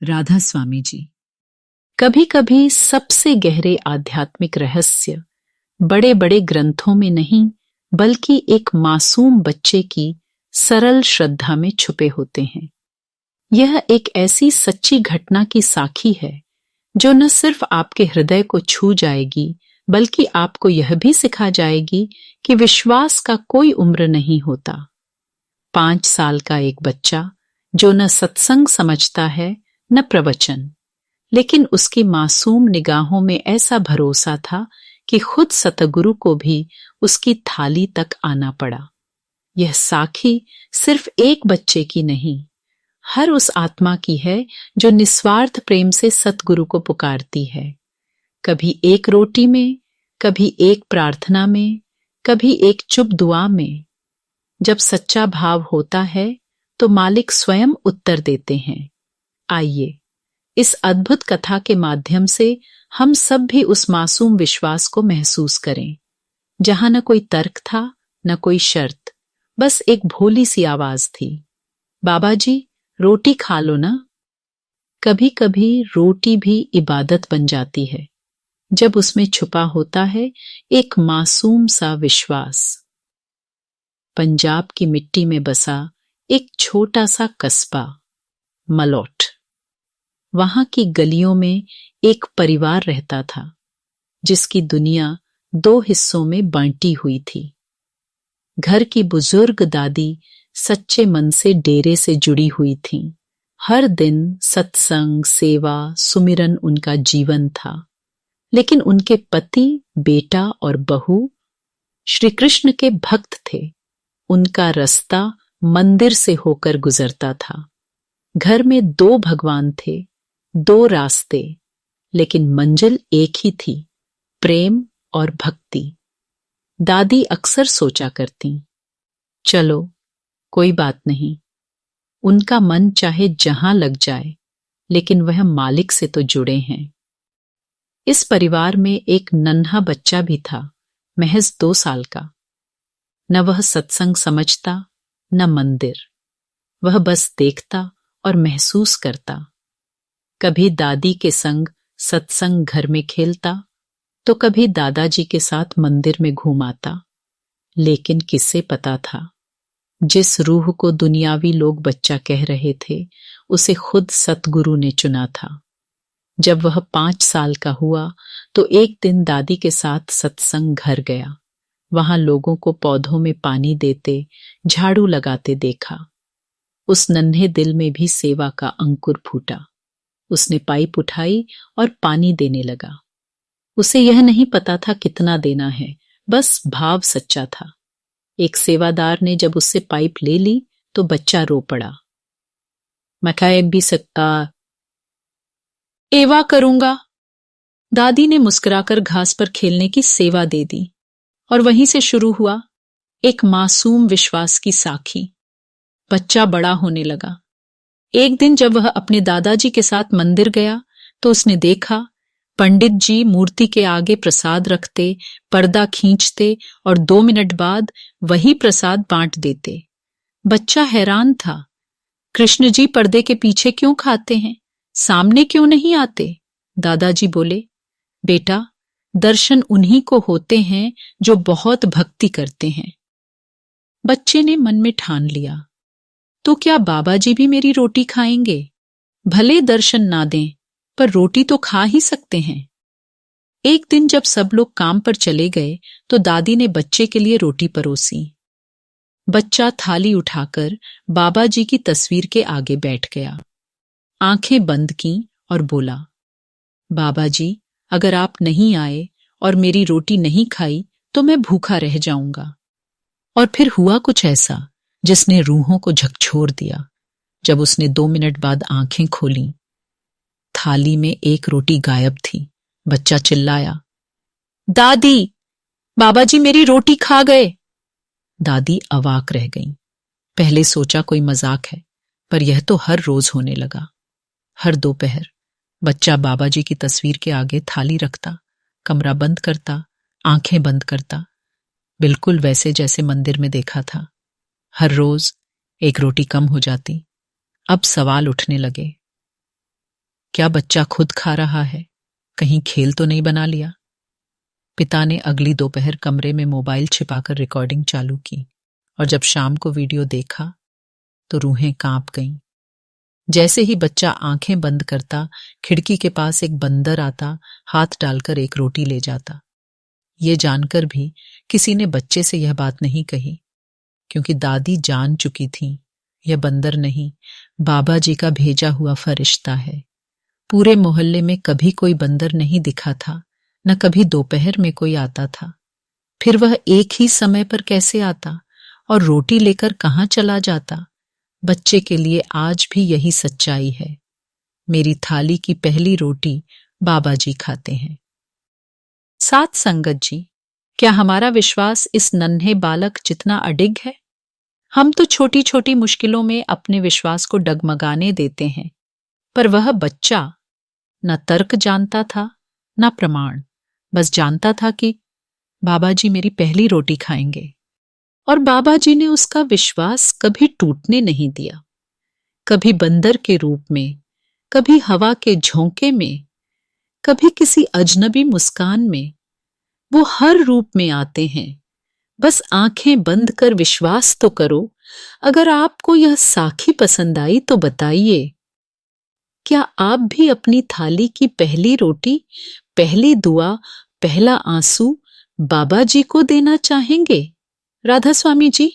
राधा स्वामी जी। कभी कभी सबसे गहरे आध्यात्मिक रहस्य बड़े बड़े ग्रंथों में नहीं, बल्कि एक मासूम बच्चे की सरल श्रद्धा में छुपे होते हैं। यह एक ऐसी सच्ची घटना की साखी है जो न सिर्फ आपके हृदय को छू जाएगी, बल्कि आपको यह भी सिखा जाएगी कि विश्वास का कोई उम्र नहीं होता। 5 साल का एक बच्चा जो न सत्संग समझता है न प्रवचन, लेकिन उसकी मासूम निगाहों में ऐसा भरोसा था कि खुद सतगुरु को भी उसकी थाली तक आना पड़ा। यह साखी सिर्फ एक बच्चे की नहीं, हर उस आत्मा की है जो निस्वार्थ प्रेम से सतगुरु को पुकारती है। कभी एक रोटी में, कभी एक प्रार्थना में, कभी एक चुप दुआ में। जब सच्चा भाव होता है तो मालिक स्वयं उत्तर देते हैं। आइए इस अद्भुत कथा के माध्यम से हम सब भी उस मासूम विश्वास को महसूस करें, जहां न कोई तर्क था न कोई शर्त, बस एक भोली सी आवाज थी, बाबा जी रोटी खा लो ना। कभी कभी रोटी भी इबादत बन जाती है जब उसमें छुपा होता है एक मासूम सा विश्वास। पंजाब की मिट्टी में बसा एक छोटा सा कस्बा मलोट। वहां की गलियों में एक परिवार रहता था जिसकी दुनिया 2 हिस्सों में बांटी हुई थी। घर की बुजुर्ग दादी सच्चे मन से डेरे से जुड़ी हुई थीं। हर दिन सत्संग, सेवा, सुमिरन उनका जीवन था। लेकिन उनके पति, बेटा और बहू श्री कृष्ण के भक्त थे। उनका रास्ता मंदिर से होकर गुजरता था। घर में 2 भगवान थे, 2 रास्ते, लेकिन मंजिल एक ही थी, प्रेम और भक्ति। दादी अक्सर सोचा करती, चलो कोई बात नहीं, उनका मन चाहे जहां लग जाए, लेकिन वह मालिक से तो जुड़े हैं। इस परिवार में एक नन्हा बच्चा भी था, महज 2 साल का। न वह सत्संग समझता न मंदिर, वह बस देखता और महसूस करता। कभी दादी के संग सत्संग घर में खेलता तो कभी दादाजी के साथ मंदिर में घूम आता। लेकिन किसे पता था, जिस रूह को दुनियावी लोग बच्चा कह रहे थे, उसे खुद सतगुरु ने चुना था। जब वह 5 साल का हुआ तो एक दिन दादी के साथ सत्संग घर गया। वहां लोगों को पौधों में पानी देते, झाड़ू लगाते देखा। उस नन्हे दिल में भी सेवा का अंकुर फूटा। उसने पाइप उठाई और पानी देने लगा। उसे यह नहीं पता था कितना देना है, बस भाव सच्चा था। एक सेवादार ने जब उससे पाइप ले ली तो बच्चा रो पड़ा। मैं खाए भी सकता, एवा करूंगा। दादी ने मुस्कुराकर घास पर खेलने की सेवा दे दी और वहीं से शुरू हुआ एक मासूम विश्वास की साखी। बच्चा बड़ा होने लगा। एक दिन जब वह अपने दादाजी के साथ मंदिर गया तो उसने देखा पंडित जी मूर्ति के आगे प्रसाद रखते, पर्दा खींचते और 2 मिनट बाद वही प्रसाद बांट देते। बच्चा हैरान था, कृष्ण जी पर्दे के पीछे क्यों खाते हैं, सामने क्यों नहीं आते? दादाजी बोले, बेटा दर्शन उन्हीं को होते हैं जो बहुत भक्ति करते हैं। बच्चे ने मन में ठान लिया, तो क्या बाबा जी भी मेरी रोटी खाएंगे? भले दर्शन ना दें, पर रोटी तो खा ही सकते हैं। एक दिन जब सब लोग काम पर चले गए तो दादी ने बच्चे के लिए रोटी परोसी। बच्चा थाली उठाकर बाबा जी की तस्वीर के आगे बैठ गया, आंखें बंद की और बोला, बाबा जी अगर आप नहीं आए और मेरी रोटी नहीं खाई तो मैं भूखा रह जाऊंगा। और फिर हुआ कुछ ऐसा जिसने रूहों को झकझोर दिया। जब उसने 2 मिनट बाद आंखें खोली, थाली में एक रोटी गायब थी। बच्चा चिल्लाया, दादी बाबा जी मेरी रोटी खा गए। दादी अवाक रह गईं। पहले सोचा कोई मजाक है, पर यह तो हर रोज होने लगा। हर दोपहर बच्चा बाबा जी की तस्वीर के आगे थाली रखता, कमरा बंद करता, आंखें बंद करता, बिल्कुल वैसे जैसे मंदिर में देखा था। हर रोज एक रोटी कम हो जाती। अब सवाल उठने लगे, क्या बच्चा खुद खा रहा है? कहीं खेल तो नहीं बना लिया? पिता ने अगली दोपहर कमरे में मोबाइल छिपाकर रिकॉर्डिंग चालू की और जब शाम को वीडियो देखा तो रूहें कांप गईं। जैसे ही बच्चा आंखें बंद करता, खिड़की के पास एक बंदर आता, हाथ डालकर एक रोटी ले जाता। ये जानकर भी किसी ने बच्चे से यह बात नहीं कही, क्योंकि दादी जान चुकी थी यह बंदर नहीं, बाबा जी का भेजा हुआ फरिश्ता है। पूरे मोहल्ले में कभी कोई बंदर नहीं दिखा था, न कभी दोपहर में कोई आता था। फिर वह एक ही समय पर कैसे आता और रोटी लेकर कहाँ चला जाता? बच्चे के लिए आज भी यही सच्चाई है। मेरी थाली की पहली रोटी बाबा जी खाते हैं। साथ संगत जी, क्या हमारा विश्वास इस नन्हे बालक जितना अडिग है? हम तो छोटी छोटी मुश्किलों में अपने विश्वास को डगमगाने देते हैं, पर वह बच्चा न तर्क जानता था न प्रमाण, बस जानता था कि बाबा जी मेरी पहली रोटी खाएंगे। और बाबा जी ने उसका विश्वास कभी टूटने नहीं दिया। कभी बंदर के रूप में, कभी हवा के झोंके में, कभी किसी अजनबी मुस्कान में। वो हर रूप में आते हैं। बस आंखें बंद कर विश्वास तो करो। अगर आपको यह साखी पसंद आई तो बताइए, क्या आप भी अपनी थाली की पहली रोटी, पहली दुआ, पहला आंसू बाबा जी को देना चाहेंगे? राधा स्वामी जी।